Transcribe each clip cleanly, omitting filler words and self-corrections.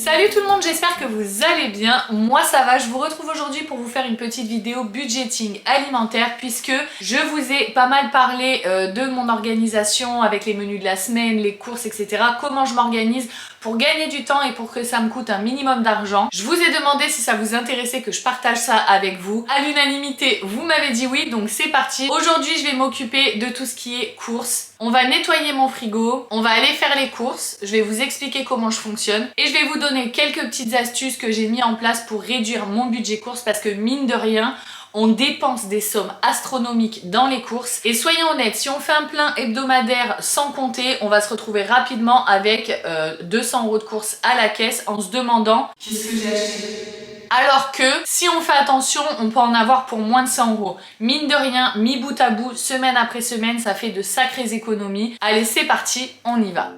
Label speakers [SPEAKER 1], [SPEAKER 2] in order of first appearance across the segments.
[SPEAKER 1] Salut tout le monde, j'espère que vous allez bien. Moi ça va, je vous retrouve aujourd'hui pour vous faire une petite vidéo budgeting alimentaire puisque je vous ai pas mal parlé de mon organisation avec les menus de la semaine, les courses, etc. Comment je m'organise pour gagner du temps et pour que ça me coûte un minimum d'argent. Je vous ai demandé si ça vous intéressait que je partage ça avec vous. À l'unanimité, vous m'avez dit oui, donc c'est parti. Aujourd'hui, je vais m'occuper de tout ce qui est courses. On va nettoyer mon frigo, on va aller faire les courses, je vais vous expliquer comment je fonctionne et je vais vous donner quelques petites astuces que j'ai mis en place pour réduire mon budget courses parce que mine de rien, on dépense des sommes astronomiques dans les courses et soyons honnêtes, si on fait un plein hebdomadaire sans compter, on va se retrouver rapidement avec 200 € de courses à la caisse en se demandant qu'est-ce que j'ai acheté. Alors que si on fait attention, on peut en avoir pour moins de 100 €. Mine de rien, mis bout à bout, semaine après semaine, ça fait de sacrées économies. Allez, c'est parti, on y va.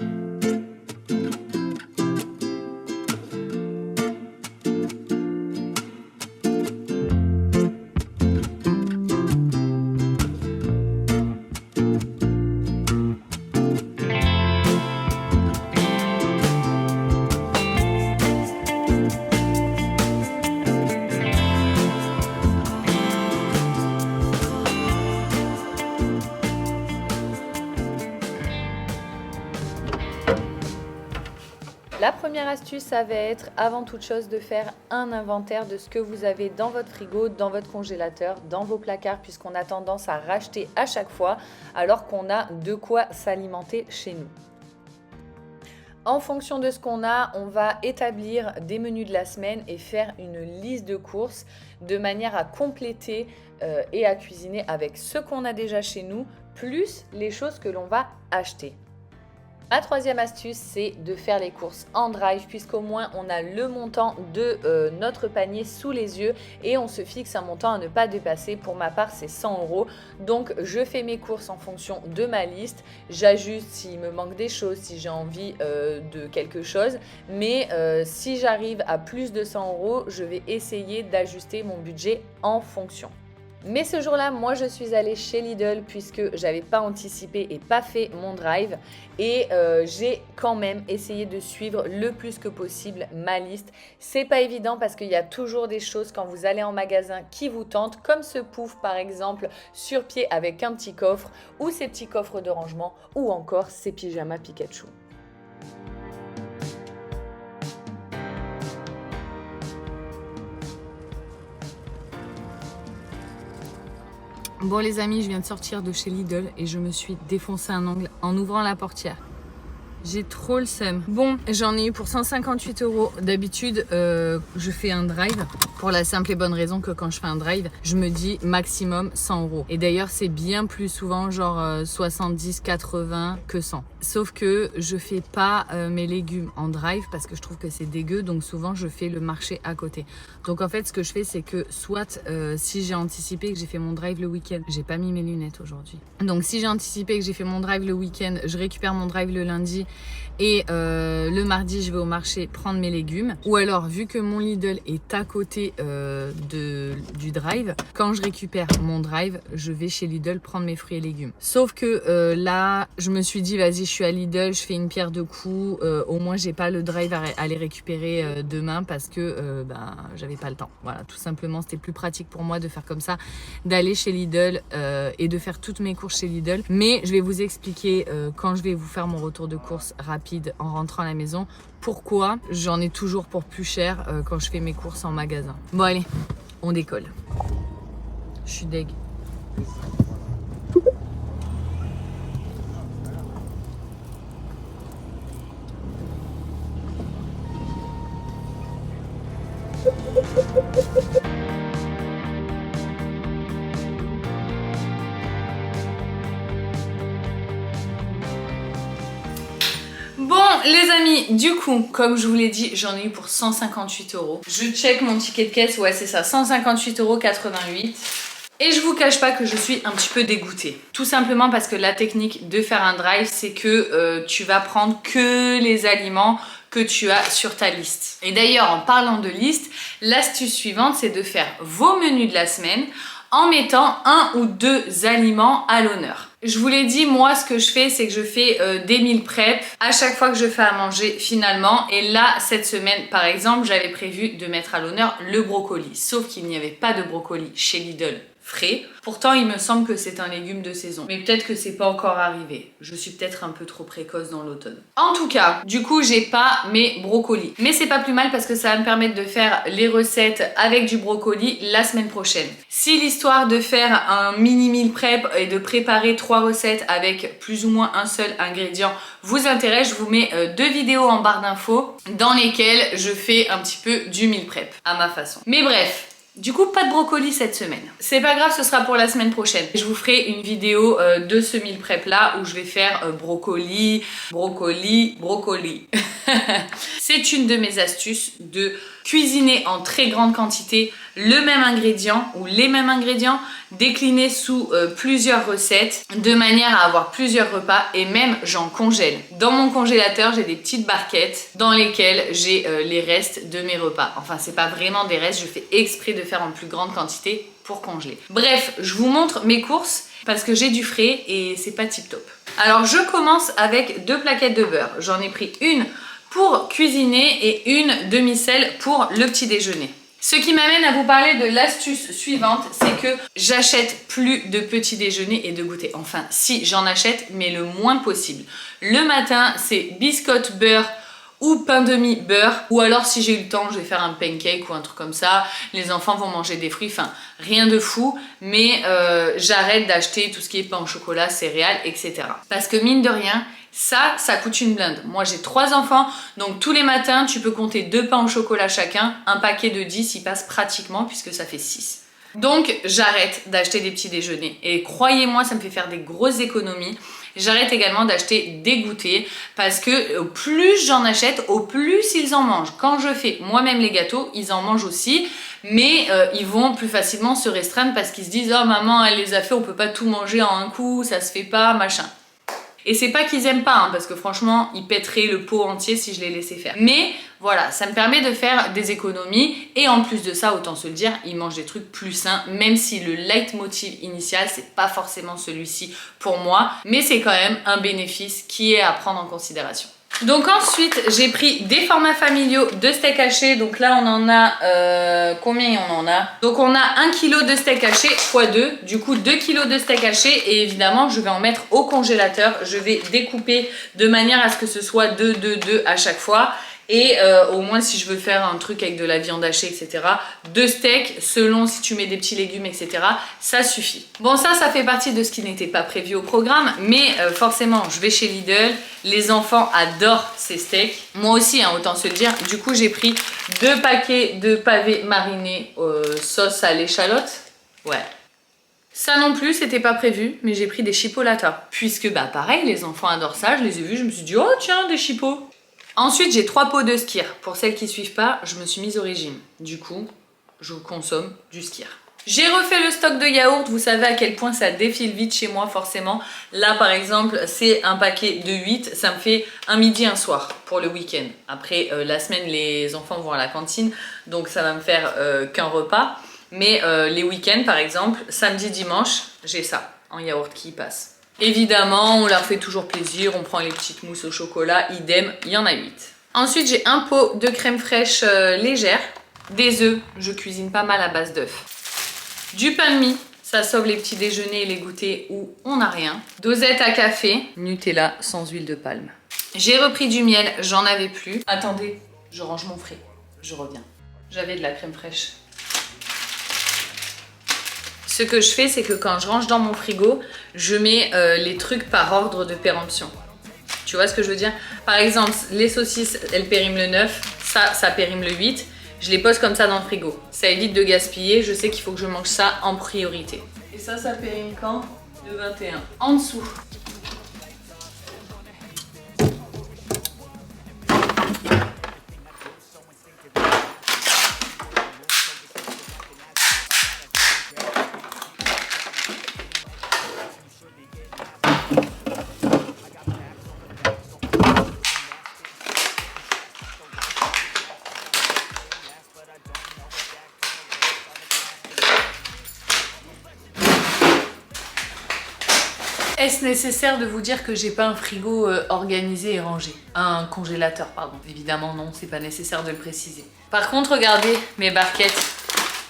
[SPEAKER 1] La première astuce, ça va être avant toute chose de faire un inventaire de ce que vous avez dans votre frigo, dans votre congélateur, dans vos placards, puisqu'on a tendance à racheter à chaque fois alors qu'on a de quoi s'alimenter chez nous. En fonction de ce qu'on a, on va établir des menus de la semaine et faire une liste de courses de manière à compléter et à cuisiner avec ce qu'on a déjà chez nous, plus les choses que l'on va acheter. Ma troisième astuce, c'est de faire les courses en drive puisqu'au moins on a le montant de notre panier sous les yeux et on se fixe un montant à ne pas dépasser. Pour ma part, c'est 100 €. Donc je fais mes courses en fonction de ma liste. J'ajuste s'il me manque des choses, si j'ai envie de quelque chose. Mais si j'arrive à plus de 100 €, je vais essayer d'ajuster mon budget en fonction. Mais ce jour-là, moi je suis allée chez Lidl puisque j'avais pas anticipé et pas fait mon drive et j'ai quand même essayé de suivre le plus que possible ma liste. C'est pas évident parce qu'il y a toujours des choses quand vous allez en magasin qui vous tentent, comme ce pouf par exemple sur pied avec un petit coffre ou ces petits coffres de rangement ou encore ces pyjamas Pikachu. Bon les amis, je viens de sortir de chez Lidl et je me suis défoncé un ongle en ouvrant la portière. J'ai trop le seum. Bon, j'en ai eu pour 158 €. D'habitude, je fais un drive pour la simple et bonne raison que quand je fais un drive, je me dis maximum 100 €. Et d'ailleurs, c'est bien plus souvent genre 70, 80 que 100. Sauf que je fais pas mes légumes en drive parce que je trouve que c'est dégueu. Donc souvent, je fais le marché à côté. Donc en fait, ce que je fais, c'est que soit si j'ai anticipé que j'ai fait mon drive le week-end, j'ai pas mis mes lunettes aujourd'hui. Donc si j'ai anticipé que j'ai fait mon drive le week-end, je récupère mon drive le lundi. Et le mardi, je vais au marché prendre mes légumes. Ou alors, vu que mon Lidl est à côté du drive, quand je récupère mon drive, je vais chez Lidl prendre mes fruits et légumes. Sauf que là, je me suis dit, vas-y, je suis à Lidl, je fais une pierre deux coups. Au moins, j'ai pas le drive à les récupérer demain parce que j'avais pas le temps. Voilà, tout simplement, c'était plus pratique pour moi de faire comme ça, d'aller chez Lidl et de faire toutes mes courses chez Lidl. Mais je vais vous expliquer quand je vais vous faire mon retour de course rapide en rentrant à la maison, pourquoi j'en ai toujours pour plus cher quand je fais mes courses en magasin. Bon allez, on décolle. Je suis deg. Bon les amis, du coup, comme je vous l'ai dit, j'en ai eu pour 158 €. Je check mon ticket de caisse, ouais c'est ça, 158,88 €. Et je vous cache pas que je suis un petit peu dégoûtée. Tout simplement parce que la technique de faire un drive, c'est que tu vas prendre que les aliments que tu as sur ta liste. Et d'ailleurs, en parlant de liste, l'astuce suivante, c'est de faire vos menus de la semaine en mettant 1 ou 2 aliments à l'honneur. Je vous l'ai dit, moi ce que je fais, c'est que je fais des meal prep à chaque fois que je fais à manger finalement. Et là, cette semaine par exemple, j'avais prévu de mettre à l'honneur le brocoli. Sauf qu'il n'y avait pas de brocoli chez Lidl frais. Pourtant, il me semble que c'est un légume de saison. Mais peut-être que c'est pas encore arrivé. Je suis peut-être un peu trop précoce dans l'automne. En tout cas, du coup, j'ai pas mes brocolis. Mais c'est pas plus mal parce que ça va me permettre de faire les recettes avec du brocoli la semaine prochaine. Si l'histoire de faire un mini meal prep et de préparer 3 recettes avec plus ou moins un seul ingrédient vous intéresse, je vous mets 2 vidéos en barre d'infos dans lesquelles je fais un petit peu du meal prep à ma façon. Mais bref. Du coup, pas de brocoli cette semaine. C'est pas grave, ce sera pour la semaine prochaine. Je vous ferai une vidéo de ce meal prep là où je vais faire brocoli. C'est une de mes astuces de cuisiner en très grande quantité le même ingrédient ou les mêmes ingrédients déclinés sous plusieurs recettes de manière à avoir plusieurs repas et même j'en congèle. Dans mon congélateur, j'ai des petites barquettes dans lesquelles j'ai les restes de mes repas. Enfin, c'est pas vraiment des restes, je fais exprès de faire en plus grande quantité pour congeler. Bref, je vous montre mes courses parce que j'ai du frais et c'est pas tip top. Alors, je commence avec 2 plaquettes de beurre. J'en ai pris une pour cuisiner et une demi-sel pour le petit déjeuner. Ce qui m'amène à vous parler de l'astuce suivante, c'est que j'achète plus de petits déjeuners et de goûter. Enfin, si, j'en achète, mais le moins possible. Le matin, c'est biscotte beurre ou pain demi beurre, ou alors si j'ai eu le temps, je vais faire un pancake ou un truc comme ça. Les enfants vont manger des fruits, enfin, rien de fou, mais j'arrête d'acheter tout ce qui est pain au chocolat, céréales, etc. Parce que mine de rien, ça coûte une blinde. Moi, j'ai 3 enfants, donc tous les matins, tu peux compter 2 pains au chocolat chacun. Un paquet de 10, il passe pratiquement puisque ça fait 6. Donc, j'arrête d'acheter des petits déjeuners. Et croyez-moi, ça me fait faire des grosses économies. J'arrête également d'acheter des goûters parce que au plus j'en achète, au plus ils en mangent. Quand je fais moi-même les gâteaux, ils en mangent aussi. Mais ils vont plus facilement se restreindre parce qu'ils se disent « Oh, maman, elle les a fait, on peut pas tout manger en un coup, ça se fait pas, machin. » Et c'est pas qu'ils aiment pas, hein, parce que franchement, ils pèteraient le pot entier si je les laissais faire. Mais voilà, ça me permet de faire des économies. Et en plus de ça, autant se le dire, ils mangent des trucs plus sains, même si le leitmotiv initial, c'est pas forcément celui-ci pour moi. Mais c'est quand même un bénéfice qui est à prendre en considération. Donc ensuite, j'ai pris des formats familiaux de steak haché. Donc là, on en a... combien on en a? Donc on a 1 kg de steak haché x 2. Du coup, 2 kg de steak haché. Et évidemment, je vais en mettre au congélateur. Je vais découper de manière à ce que ce soit 2 à chaque fois. Et au moins si je veux faire un truc avec de la viande hachée, etc. 2 steaks, selon si tu mets des petits légumes, etc. Ça suffit. Bon, ça fait partie de ce qui n'était pas prévu au programme. Mais forcément, je vais chez Lidl. Les enfants adorent ces steaks. Moi aussi, hein, autant se le dire. Du coup, j'ai pris 2 paquets de pavés marinés sauce à l'échalote. Ouais. Ça non plus, c'était pas prévu, mais j'ai pris des chipolatas. Puisque, bah pareil, les enfants adorent ça. Je les ai vus, je me suis dit, oh tiens, des chipots. Ensuite, j'ai 3 pots de skyr. Pour celles qui suivent pas, je me suis mise au régime. Du coup, je consomme du skyr. J'ai refait le stock de yaourt. Vous savez à quel point ça défile vite chez moi, forcément. Là, par exemple, c'est un paquet de 8. Ça me fait un midi, un soir pour le week-end. Après, la semaine, les enfants vont à la cantine. Donc, ça va me faire qu'un repas. Mais les week-ends, par exemple, samedi, dimanche, j'ai ça en yaourt qui passe. Évidemment, on leur fait toujours plaisir, on prend les petites mousses au chocolat, idem, il y en a 8. Ensuite, j'ai un pot de crème fraîche légère, des œufs, je cuisine pas mal à base d'œufs, du pain de mie, ça sauve les petits déjeuners et les goûters où on n'a rien, dosette à café, Nutella sans huile de palme. J'ai repris du miel, j'en avais plus. Attendez, je range mon frais, je reviens. J'avais de la crème fraîche. Ce que je fais, c'est que quand je range dans mon frigo, je mets les trucs par ordre de péremption. Tu vois ce que je veux dire? Par exemple, les saucisses, elles périment le 9, ça périme le 8. Je les pose comme ça dans le frigo. Ça évite de gaspiller, je sais qu'il faut que je mange ça en priorité. Et ça périme quand? Le 21. En dessous. Est-ce nécessaire de vous dire que j'ai pas un frigo organisé et rangé? Un congélateur, pardon. Évidemment non, c'est pas nécessaire de le préciser. Par contre, regardez mes barquettes.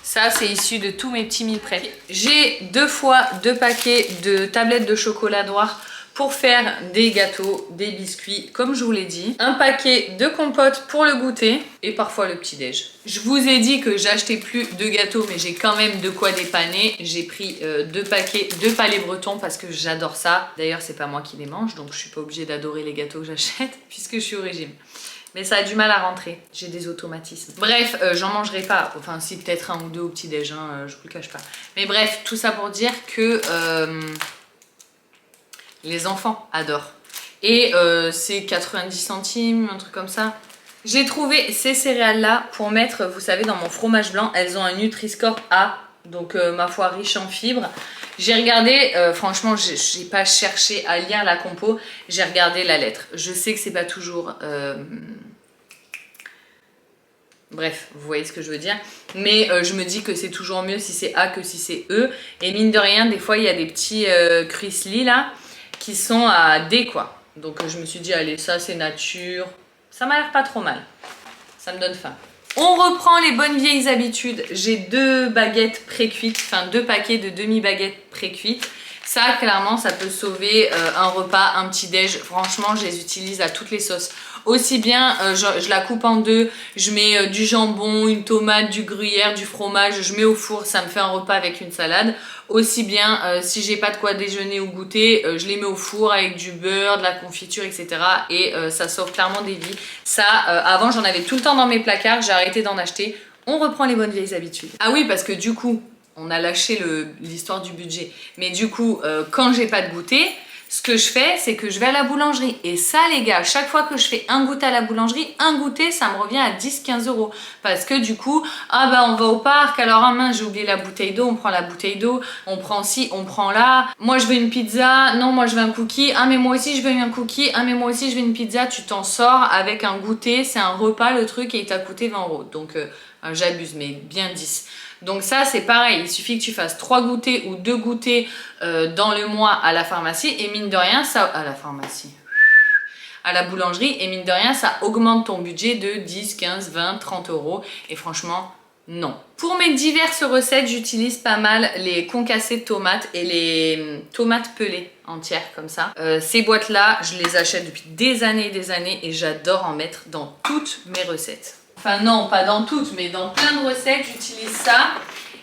[SPEAKER 1] Ça, c'est issu de tous mes petits meal prep. J'ai 2 fois 2 paquets de tablettes de chocolat noir pour faire des gâteaux, des biscuits, comme je vous l'ai dit. Un paquet de compotes pour le goûter et parfois le petit-déj. Je vous ai dit que j'achetais plus de gâteaux, mais j'ai quand même de quoi dépanner. J'ai pris 2 paquets de palais bretons parce que j'adore ça. D'ailleurs, c'est pas moi qui les mange, donc je suis pas obligée d'adorer les gâteaux que j'achète puisque je suis au régime. Mais ça a du mal à rentrer, j'ai des automatismes. Bref, j'en mangerai pas, enfin si peut-être un ou deux au petit-déj, hein, je vous le cache pas. Mais bref, tout ça pour dire que les enfants adorent. Et c'est 90 centimes, un truc comme ça. J'ai trouvé ces céréales-là pour mettre, vous savez, dans mon fromage blanc. Elles ont un Nutri-Score A, donc ma foi riche en fibres. J'ai regardé, franchement, j'ai pas cherché à lire la compo, j'ai regardé la lettre. Je sais que c'est pas toujours... Bref, vous voyez ce que je veux dire. Mais je me dis que c'est toujours mieux si c'est A que si c'est E. Et mine de rien, des fois, il y a des petits cruislis là qui sont à D, quoi. Donc je me suis dit, allez, ça c'est nature. Ça m'a l'air pas trop mal. Ça me donne faim. On reprend les bonnes vieilles habitudes. J'ai 2 baguettes pré-cuites, enfin 2 paquets de demi-baguettes pré-cuites. Ça, clairement, ça peut sauver un repas, un petit-déj. Franchement, je les utilise à toutes les sauces. Aussi bien, je la coupe en 2, je mets du jambon, une tomate, du gruyère, du fromage, je mets au four, ça me fait un repas avec une salade. Aussi bien, si j'ai pas de quoi déjeuner ou goûter, je les mets au four avec du beurre, de la confiture, etc. Et ça sauve clairement des vies. Ça, avant, j'en avais tout le temps dans mes placards, j'ai arrêté d'en acheter. On reprend les bonnes vieilles habitudes. Ah oui, parce que du coup, on a lâché l'histoire du budget. Mais du coup, quand j'ai pas de goûter, ce que je fais, c'est que je vais à la boulangerie. Et ça, les gars, chaque fois que je fais un goûter à la boulangerie, un goûter, ça me revient à 10-15 euros. Parce que du coup, ah bah on va au parc, alors ah mince, j'ai oublié la bouteille d'eau, on prend la bouteille d'eau, on prend ci, on prend là. Moi, je veux une pizza, non, moi je veux un cookie. Ah mais moi aussi, je veux un cookie. Ah mais moi aussi, je veux une pizza. Tu t'en sors avec un goûter, c'est un repas, le truc, et il t'a coûté 20 euros. Donc, j'abuse, mais bien 10. Donc ça c'est pareil, il suffit que tu fasses 3 goûters ou 2 goûters dans le mois à la pharmacie et mine de rien ça... À la pharmacie, à la boulangerie, et mine de rien ça augmente ton budget de 10, 15, 20, 30 euros et franchement non. Pour mes diverses recettes, j'utilise pas mal les concassés de tomates et les tomates pelées entières comme ça. Ces boîtes là, je les achète depuis des années et j'adore en mettre dans toutes mes recettes. Enfin non, pas dans toutes, mais dans plein de recettes, j'utilise ça.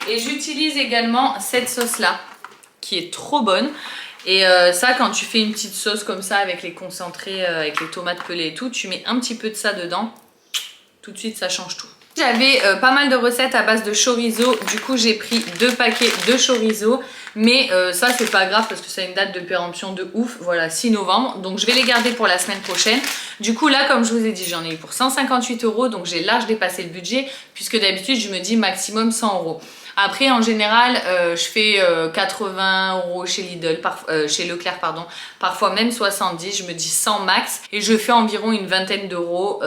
[SPEAKER 1] Et j'utilise également cette sauce-là, qui est trop bonne. Et ça, quand tu fais une petite sauce comme ça, avec les concentrés, avec les tomates pelées et tout, tu mets un petit peu de ça dedans. Tout de suite, ça change tout. J'avais pas mal de recettes à base de chorizo. Du coup, j'ai pris 2 paquets de chorizo. Mais ça, c'est pas grave parce que ça a une date de péremption de ouf. Voilà, 6 novembre. Donc, je vais les garder pour la semaine prochaine. Du coup, là, comme je vous ai dit, j'en ai eu pour 158 euros. Donc, j'ai large dépassé le budget puisque d'habitude, je me dis maximum 100 euros. Après, en général, je fais 80 euros chez Lidl, chez Leclerc, pardon. Parfois même 70, je me dis 100 max. Et je fais environ une vingtaine d'euros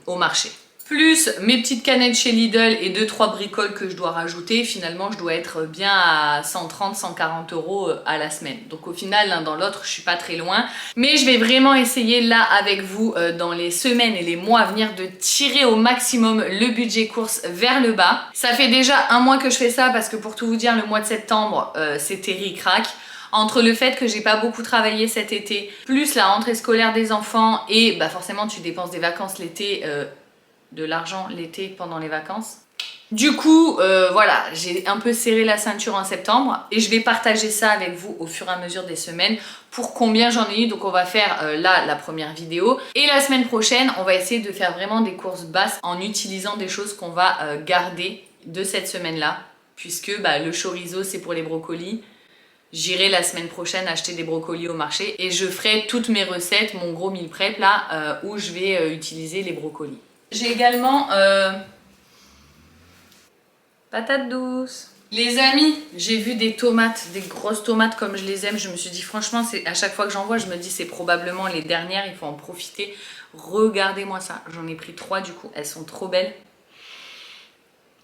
[SPEAKER 1] au marché. Plus mes petites canettes chez Lidl et 2-3 bricoles que je dois rajouter, finalement je dois être bien à 130-140 euros à la semaine. Donc au final, l'un dans l'autre, je suis pas très loin. Mais je vais vraiment essayer là avec vous dans les semaines et les mois à venir de tirer au maximum le budget course vers le bas. Ça fait déjà un mois que je fais ça parce que pour tout vous dire, le mois de septembre, c'était ric-rac. Entre le fait que j'ai pas beaucoup travaillé cet été, plus la rentrée scolaire des enfants et bah forcément tu dépenses des vacances l'été, de l'argent l'été pendant les vacances. Du coup, voilà, j'ai un peu serré la ceinture en septembre et je vais partager ça avec vous au fur et à mesure des semaines pour combien j'en ai eu. Donc on va faire là la première vidéo et la semaine prochaine, on va essayer de faire vraiment des courses basses en utilisant des choses qu'on va garder de cette semaine-là puisque bah, le chorizo c'est pour les brocolis. J'irai la semaine prochaine acheter des brocolis au marché et je ferai toutes mes recettes, mon gros meal prep là où je vais utiliser les brocolis. J'ai également patates douces. Les amis, j'ai vu des tomates, des grosses tomates comme je les aime. Je me suis dit franchement, à chaque fois que j'en vois, je me dis c'est probablement les dernières, il faut en profiter. Regardez-moi ça, j'en ai pris 3 du coup, elles sont trop belles.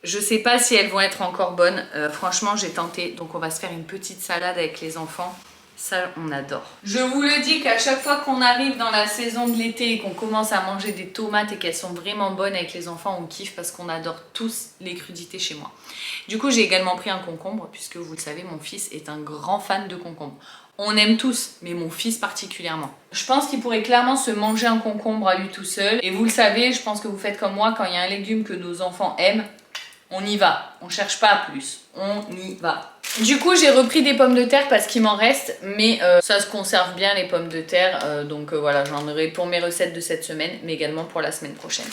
[SPEAKER 1] Je sais pas si elles vont être encore bonnes, franchement j'ai tenté. Donc on va se faire une petite salade avec les enfants. Ça, on adore. Je vous le dis qu'à chaque fois qu'on arrive dans la saison de l'été et qu'on commence à manger des tomates et qu'elles sont vraiment bonnes avec les enfants, on kiffe parce qu'on adore tous les crudités chez moi. Du coup, j'ai également pris un concombre puisque vous le savez, mon fils est un grand fan de concombre. On aime tous, mais mon fils particulièrement. Je pense qu'il pourrait clairement se manger un concombre à lui tout seul. Et vous le savez, je pense que vous faites comme moi, quand il y a un légume que nos enfants aiment, on y va. On cherche pas plus. On y va. Du coup, j'ai repris des pommes de terre parce qu'il m'en reste, mais ça se conserve bien les pommes de terre. Donc voilà, j'en aurai pour mes recettes de cette semaine, mais également pour la semaine prochaine.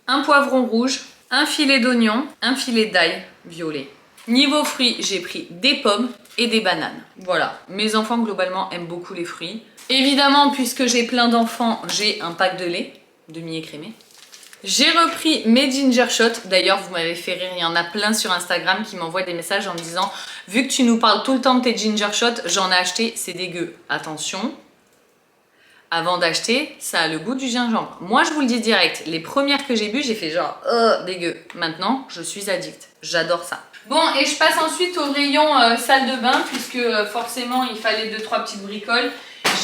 [SPEAKER 1] Un poivron rouge, un filet d'oignon, un filet d'ail violet. Niveau fruits, j'ai pris des pommes et des bananes. Voilà, mes enfants globalement aiment beaucoup les fruits. Évidemment, puisque j'ai plein d'enfants, j'ai un pack de lait demi-écrémé. J'ai repris mes ginger shots. D'ailleurs, vous m'avez fait rire, il y en a plein sur Instagram qui m'envoient des messages en me disant « Vu que tu nous parles tout le temps de tes ginger shots, j'en ai acheté, c'est dégueu. » Attention, avant d'acheter, ça a le goût du gingembre. Moi, je vous le dis direct, les premières que j'ai bu, j'ai fait genre « Oh, dégueu ». Maintenant, je suis addict. J'adore ça. Bon, et je passe ensuite au rayon salle de bain, puisque forcément, il fallait 2-3 petites bricoles.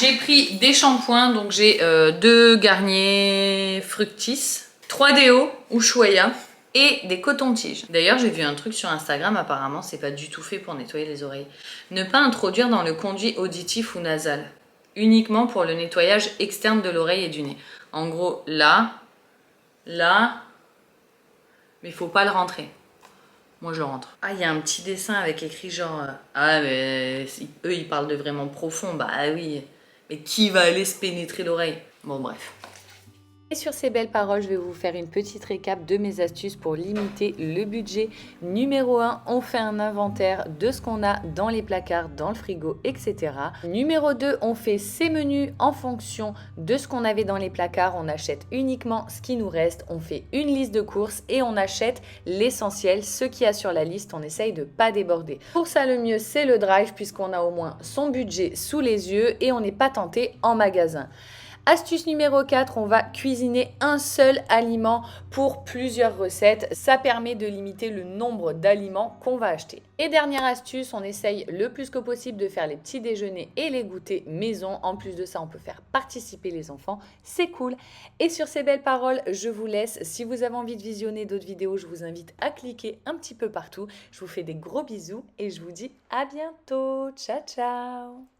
[SPEAKER 1] J'ai pris des shampoings, donc j'ai 2 Garnier Fructis, 3 déos Ushuaïa et des cotons-tiges. D'ailleurs, j'ai vu un truc sur Instagram, apparemment, c'est pas du tout fait pour nettoyer les oreilles. Ne pas introduire dans le conduit auditif ou nasal, uniquement pour le nettoyage externe de l'oreille et du nez. En gros, là, mais il faut pas le rentrer. Moi, je rentre. Ah, il y a un petit dessin avec écrit genre... ah, mais eux, ils parlent de vraiment profond. Bah oui, mais qui va aller se pénétrer l'oreille? Bon, bref. Et sur ces belles paroles, je vais vous faire une petite récap de mes astuces pour limiter le budget. Numéro 1, on fait un inventaire de ce qu'on a dans les placards, dans le frigo, etc. Numéro 2, on fait ses menus en fonction de ce qu'on avait dans les placards. On achète uniquement ce qui nous reste. On fait une liste de courses et on achète l'essentiel, ce qu'il y a sur la liste. On essaye de ne pas déborder. Pour ça, le mieux, c'est le drive puisqu'on a au moins son budget sous les yeux et on n'est pas tenté en magasin. Astuce numéro 4, on va cuisiner un seul aliment pour plusieurs recettes. Ça permet de limiter le nombre d'aliments qu'on va acheter. Et dernière astuce, on essaye le plus que possible de faire les petits déjeuners et les goûters maison. En plus de ça, on peut faire participer les enfants. C'est cool. Et sur ces belles paroles, je vous laisse. Si vous avez envie de visionner d'autres vidéos, je vous invite à cliquer un petit peu partout. Je vous fais des gros bisous et je vous dis à bientôt. Ciao, ciao!